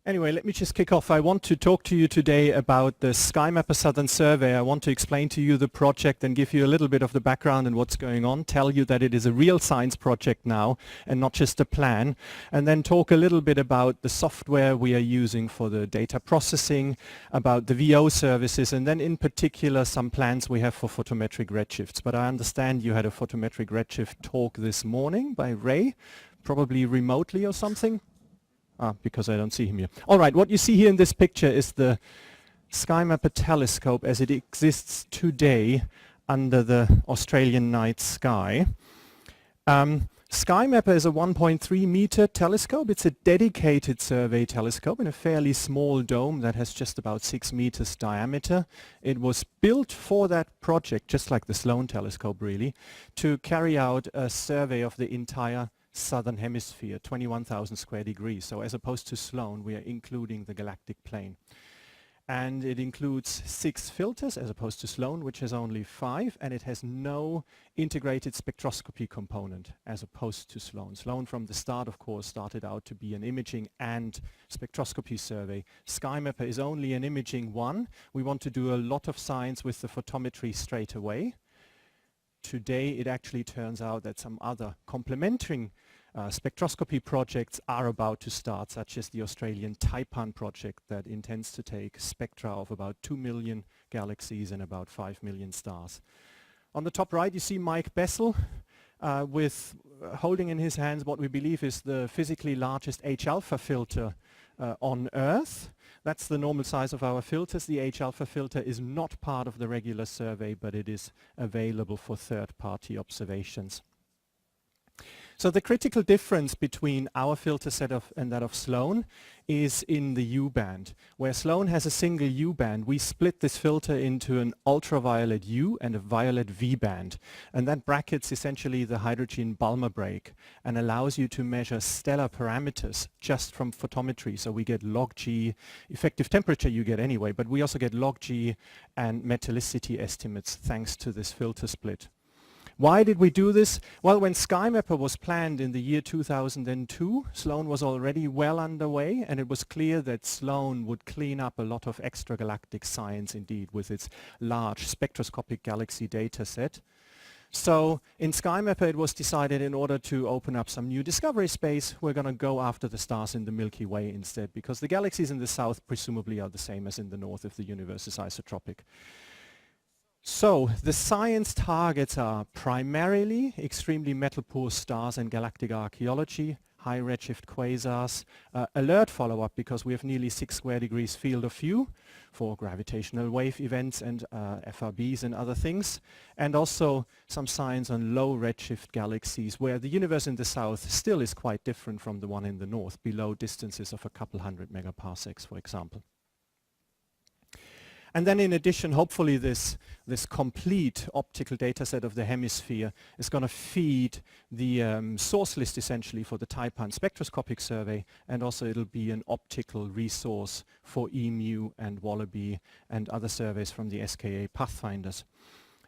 Anyway, let me just kick off. I want to talk to you today about the SkyMapper Southern Survey. I want to explain to you the project and give you a little bit of the background and what's going on, tell you that it is a real science project now and not just a plan, and then talk a little bit about the software we are using for the data processing, about the VO services, and then in particular some plans we have for photometric redshifts. But I understand you had a photometric redshift talk this morning by Ray, probably remotely or something. Because I don't see him here. All right, what you see here in this picture is the SkyMapper telescope as it exists today under the Australian night sky. SkyMapper is a 1.3 meter telescope. It's a dedicated survey telescope in a fairly small dome that has just about 6 meters diameter. It was built for that project, just like the Sloan telescope really, to carry out a survey of the entire southern hemisphere, 21,000 square degrees. So as opposed to Sloan, we are including the galactic plane. And it includes 6 filters as opposed to Sloan, which has only 5, and it has no integrated spectroscopy component as opposed to Sloan. Sloan from the start, of course, started out to be an imaging and spectroscopy survey. SkyMapper is only an imaging one. We want to do a lot of science with the photometry straight away. Today it actually turns out that some other complementary spectroscopy projects are about to start, such as the Australian Taipan project that intends to take spectra of about 2 million galaxies and about 5 million stars. On the top right you see Mike Bessel with holding in his hands what we believe is the physically largest H-alpha filter on Earth. That's the normal size of our filters. The H-alpha filter is not part of the regular survey, but it is available for third-party observations. So the critical difference between our filter setup and that of Sloan is in the U-band. Where Sloan has a single U-band, we split this filter into an ultraviolet U and a violet V-band. And that brackets essentially the hydrogen Balmer break and allows you to measure stellar parameters just from photometry. So we get log G, effective temperature you get anyway, but we also get log G and metallicity estimates thanks to this filter split. Why did we do this? Well, when SkyMapper was planned in the year 2002, Sloan was already well underway, and it was clear that Sloan would clean up a lot of extragalactic science indeed with its large spectroscopic galaxy data set. So in SkyMapper it was decided in order to open up some new discovery space, we're going to go after the stars in the Milky Way instead, because the galaxies in the south presumably are the same as in the north if the universe is isotropic. So the science targets are primarily extremely metal-poor stars and galactic archaeology, high redshift quasars, alert follow-up because we have nearly 6 square degrees field of view for gravitational wave events and FRBs and other things, and also some science on low redshift galaxies where the universe in the south still is quite different from the one in the north, below distances of a couple hundred megaparsecs, for example. And then in addition, hopefully this complete optical data set of the hemisphere is going to feed the source list essentially for the Taipan spectroscopic survey, and also it'll be an optical resource for EMU and Wallaby and other surveys from the SKA Pathfinders.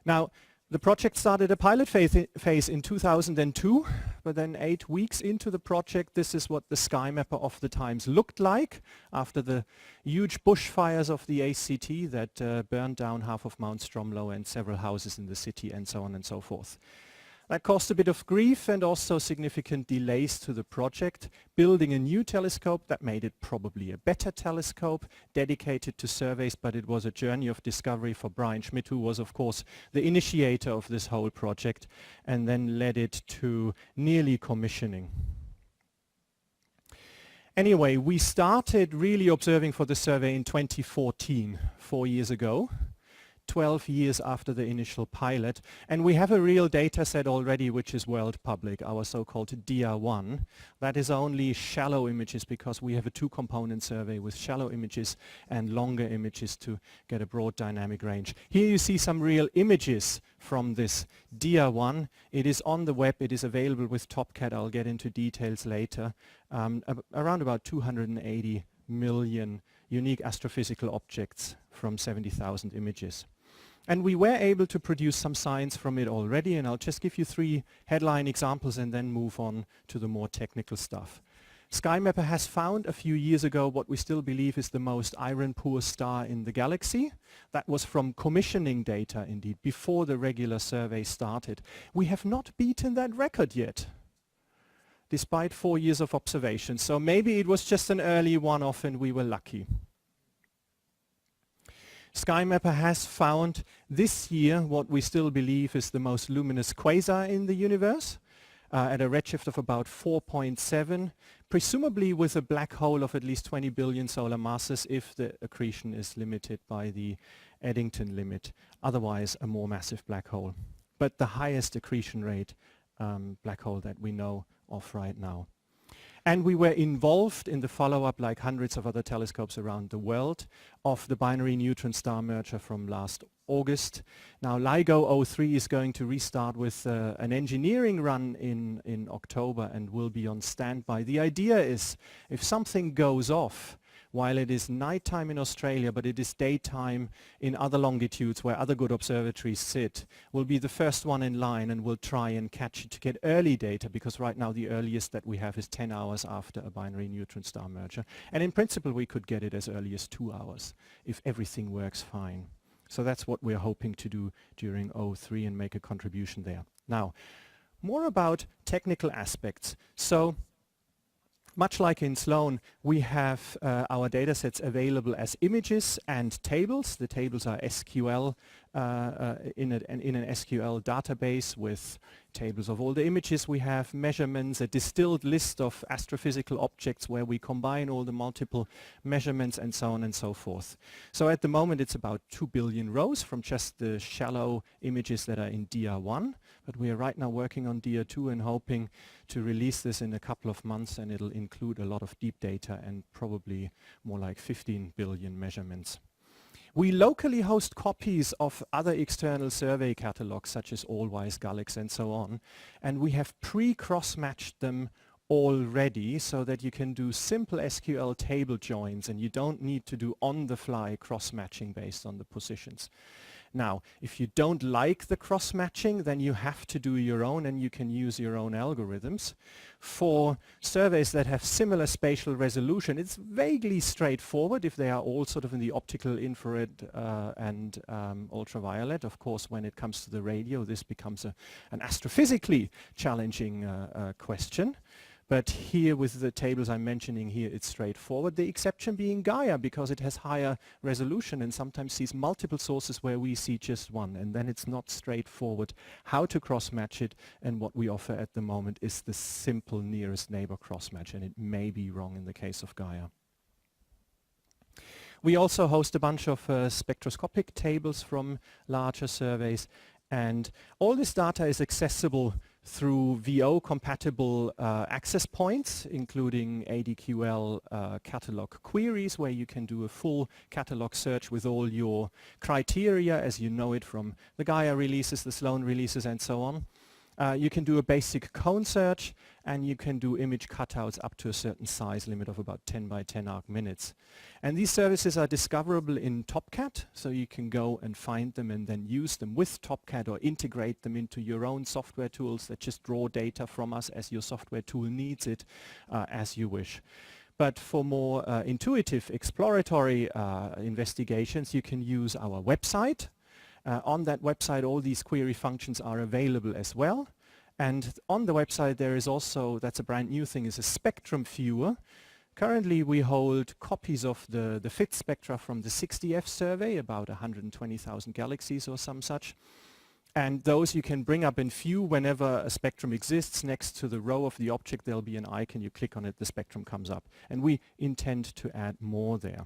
Now, the project started a pilot phase in 2002, but then 8 weeks into the project, this is what the SkyMapper of the times looked like after the huge bushfires of the ACT that burned down half of Mount Stromlo and several houses in the city and so on and so forth. That caused a bit of grief and also significant delays to the project, building a new telescope that made it probably a better telescope, dedicated to surveys, but it was a journey of discovery for Brian Schmidt, who was of course the initiator of this whole project, and then led it to nearly commissioning. Anyway, we started really observing for the survey in 2014, 4 years ago. 12 years after the initial pilot, and we have a real data set already which is world public, our so-called DIA1. That is only shallow images because we have a 2-component survey with shallow images and longer images to get a broad dynamic range. Here you see some real images from this DIA1. It is on the web, it is available with TopCat, I'll get into details later. Around about 280 million unique astrophysical objects from 70,000 images. And we were able to produce some science from it already, and I'll just give you 3 headline examples and then move on to the more technical stuff. SkyMapper has found a few years ago what we still believe is the most iron-poor star in the galaxy. That was from commissioning data, indeed, before the regular survey started. We have not beaten that record yet, despite 4 years of observation. So maybe it was just an early one-off and we were lucky. SkyMapper has found this year what we still believe is the most luminous quasar in the universe, at a redshift of about 4.7, presumably with a black hole of at least 20 billion solar masses if the accretion is limited by the Eddington limit, otherwise a more massive black hole. But the highest accretion rate black hole that we know of right now. And we were involved in the follow-up, like hundreds of other telescopes around the world, of the binary neutron star merger from last August. Now LIGO 03 is going to restart with an engineering run in October and will be on standby. The idea is, if something goes off while it is nighttime in Australia, but it is daytime in other longitudes where other good observatories sit, we'll be the first one in line and we'll try and catch it to get early data, because right now the earliest that we have is 10 hours after a binary neutron star merger. And in principle we could get it as early as 2 hours if everything works fine. So that's what we're hoping to do during 03 and make a contribution there. Now, more about technical aspects. So, much like in Sloan, we have our datasets available as images and tables. The tables are SQL in an SQL database with tables of all the images we have, measurements, a distilled list of astrophysical objects where we combine all the multiple measurements and so on and so forth. So at the moment it's about 2 billion rows from just the shallow images that are in DR1, but we are right now working on DR2 and hoping to release this in a couple of months, and it'll include a lot of deep data and probably more like 15 billion measurements. We locally host copies of other external survey catalogs such as Allwise, Galaxies and so on, and we have pre-cross-matched them already so that you can do simple SQL table joins and you don't need to do on-the-fly cross-matching based on the positions. Now, if you don't like the cross-matching, then you have to do your own and you can use your own algorithms. For surveys that have similar spatial resolution, it's vaguely straightforward if they are all sort of in the optical, infrared and ultraviolet. Of course, when it comes to the radio, this becomes an astrophysically challenging question. But here with the tables I'm mentioning here, it's straightforward. The exception being Gaia, because it has higher resolution and sometimes sees multiple sources where we see just one. And then it's not straightforward how to cross-match it. And what we offer at the moment is the simple nearest neighbor cross-match. And it may be wrong in the case of Gaia. We also host a bunch of spectroscopic tables from larger surveys. And all this data is accessible through VO-compatible access points, including ADQL catalog queries, where you can do a full catalog search with all your criteria, as you know it from the Gaia releases, the Sloan releases, and so on. You can do a basic cone search, and you can do image cutouts up to a certain size limit of about 10 by 10 arc minutes. And these services are discoverable in TopCat, so you can go and find them and then use them with TopCat or integrate them into your own software tools that just draw data from us as your software tool needs it, as you wish. But for more intuitive exploratory investigations, you can use our website. On that website, all these query functions are available as well. And on the website, there is also, that's a brand new thing, is a spectrum viewer. Currently, we hold copies of the FIT spectra from the 60F survey, about 120,000 galaxies or some such. And those you can bring up and view whenever a spectrum exists. Next to the row of the object, there'll be an icon. You click on it, the spectrum comes up. And we intend to add more there.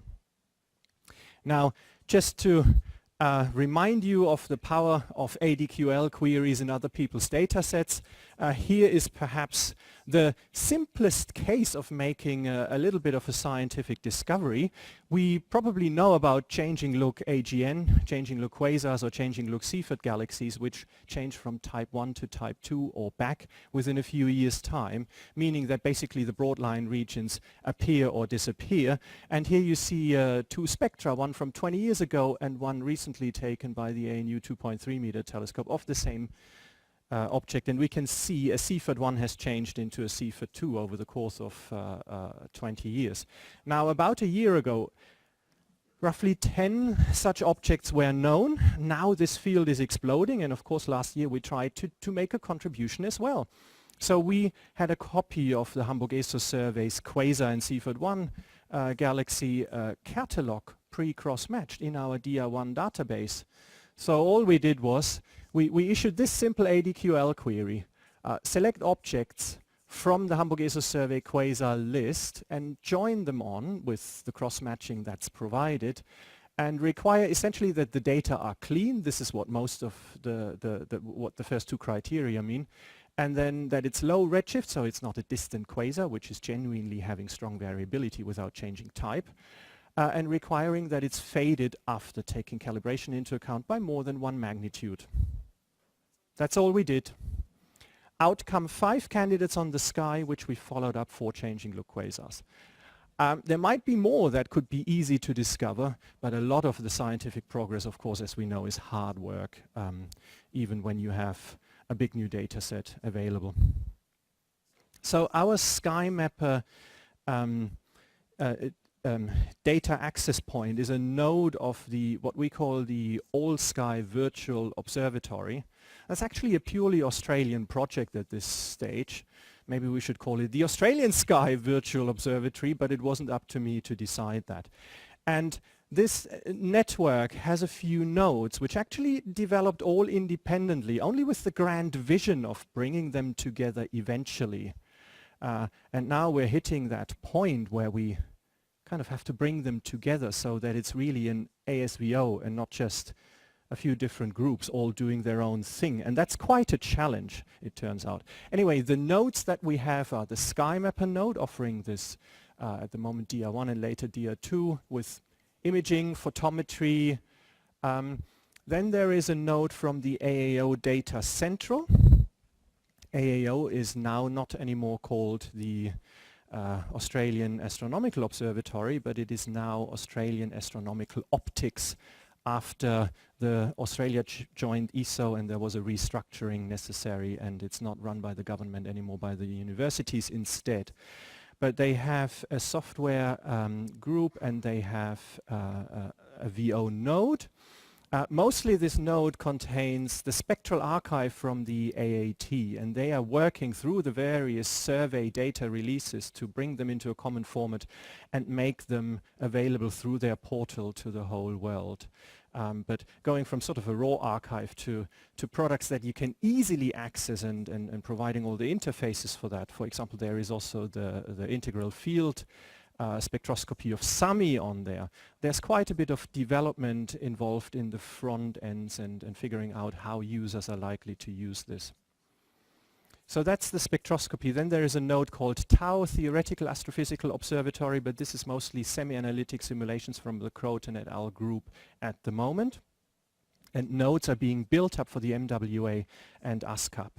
Now, just to remind you of the power of ADQL queries in other people's data sets. Here is perhaps the simplest case of making a little bit of a scientific discovery. We probably know about changing look AGN, changing look quasars, or changing look Seyfert galaxies, which change from type 1 to type 2 or back within a few years' time, meaning that basically the broadline regions appear or disappear. And here you see two spectra, one from 20 years ago and one recently taken by the ANU 2.3 meter telescope of the same object, and we can see a Seyfert-1 has changed into a Seyfert-2 over the course of 20 years. Now, about a year ago, roughly 10 such objects were known. Now this field is exploding, and of course last year we tried to make a contribution as well. So we had a copy of the Hamburg ESO survey's Quasar and Seyfert-1 galaxy catalog pre-cross-matched in our DR1 database. So all we did was we issued this simple ADQL query, select objects from the Hamburg ESO survey Quasar list and join them on with the cross-matching that's provided, and require essentially that the data are clean. This is what most of what the first two criteria mean. And then that it's low redshift, so it's not a distant quasar, which is genuinely having strong variability without changing type, and requiring that it's faded after taking calibration into account by more than 1 magnitude. That's all we did. Outcome 5 candidates on the sky, which we followed up 4 changing look quasars. There might be more that could be easy to discover, but a lot of the scientific progress, of course, as we know, is hard work, even when you have a big new data set available. So our SkyMapper data access point is a node of what we call the All-Sky Virtual Observatory. That's actually a purely Australian project at this stage. Maybe we should call it the Australian Sky Virtual Observatory, but it wasn't up to me to decide that. And this network has a few nodes which actually developed all independently, only with the grand vision of bringing them together eventually. And now we're hitting that point where we kind of have to bring them together so that it's really an ASVO and not just a few different groups all doing their own thing. And that's quite a challenge, it turns out. Anyway, the nodes that we have are the SkyMapper node, offering this at the moment DR1 and later DR2 with imaging, photometry. Then there is a node from the AAO Data Central. AAO is now not anymore called the Australian Astronomical Observatory, but it is now Australian Astronomical Optics, after Australia joined ESO and there was a restructuring necessary, and it's not run by the government anymore, by the universities instead. But they have a software group, and they have a VO node. Mostly this node contains the spectral archive from the AAT, and they are working through the various survey data releases to bring them into a common format and make them available through their portal to the whole world. But going from sort of a raw archive to products that you can easily access and providing all the interfaces for that. For example, there is also the integral field spectroscopy of SAMI on there. There's quite a bit of development involved in the front ends and figuring out how users are likely to use this. So that's the spectroscopy. Then there is a node called TAO, Theoretical Astrophysical Observatory, but this is mostly semi-analytic simulations from the Croton et al. Group at the moment. And nodes are being built up for the MWA and ASCAP.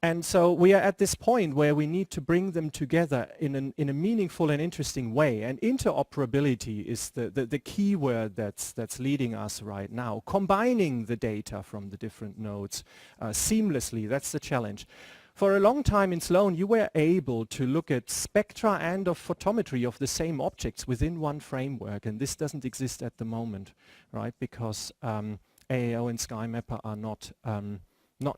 And so we are at this point where we need to bring them together in a meaningful and interesting way. And interoperability is the key word that's leading us right now. Combining the data from the different nodes seamlessly, that's the challenge. For a long time in Sloan, you were able to look at spectra and of photometry of the same objects within one framework, and this doesn't exist at the moment, right? Because AAO and SkyMapper are not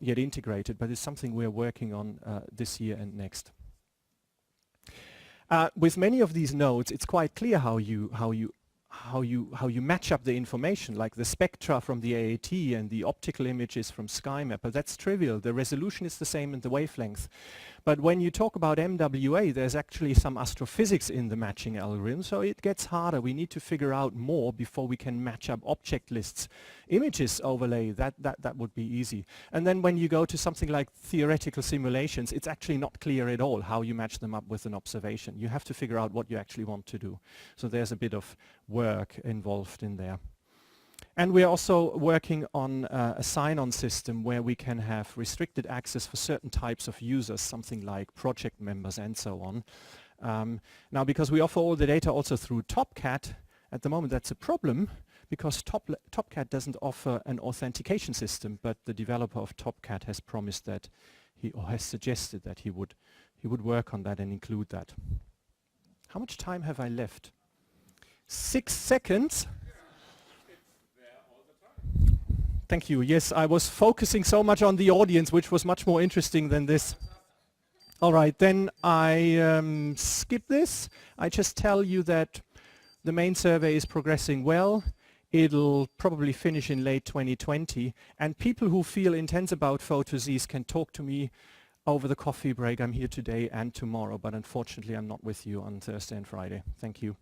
yet integrated, but it's something we're working on this year and next. With many of these nodes, it's quite clear how you match up the information, like the spectra from the AAT and the optical images from SkyMapper. That's trivial. The resolution is the same and the wavelength. But when you talk about MWA, there's actually some astrophysics in the matching algorithm, so it gets harder. We need to figure out more before we can match up object lists. Images overlay, that would be easy. And then when you go to something like theoretical simulations, it's actually not clear at all how you match them up with an observation. You have to figure out what you actually want to do. So there's a bit of work involved in there. And we're also working on a sign-on system where we can have restricted access for certain types of users, something like project members and so on. Now, because we offer all the data also through TopCat, at the moment that's a problem, because TopCat doesn't offer an authentication system, but the developer of TopCat has promised that or has suggested that he would work on that and include that. How much time have I left? 6 seconds. Thank you. Yes, I was focusing so much on the audience, which was much more interesting than this. All right, then I skip this. I just tell you that the main survey is progressing well. It'll probably finish in late 2020. And people who feel intense about photosys can talk to me over the coffee break. I'm here today and tomorrow, but unfortunately I'm not with you on Thursday and Friday. Thank you.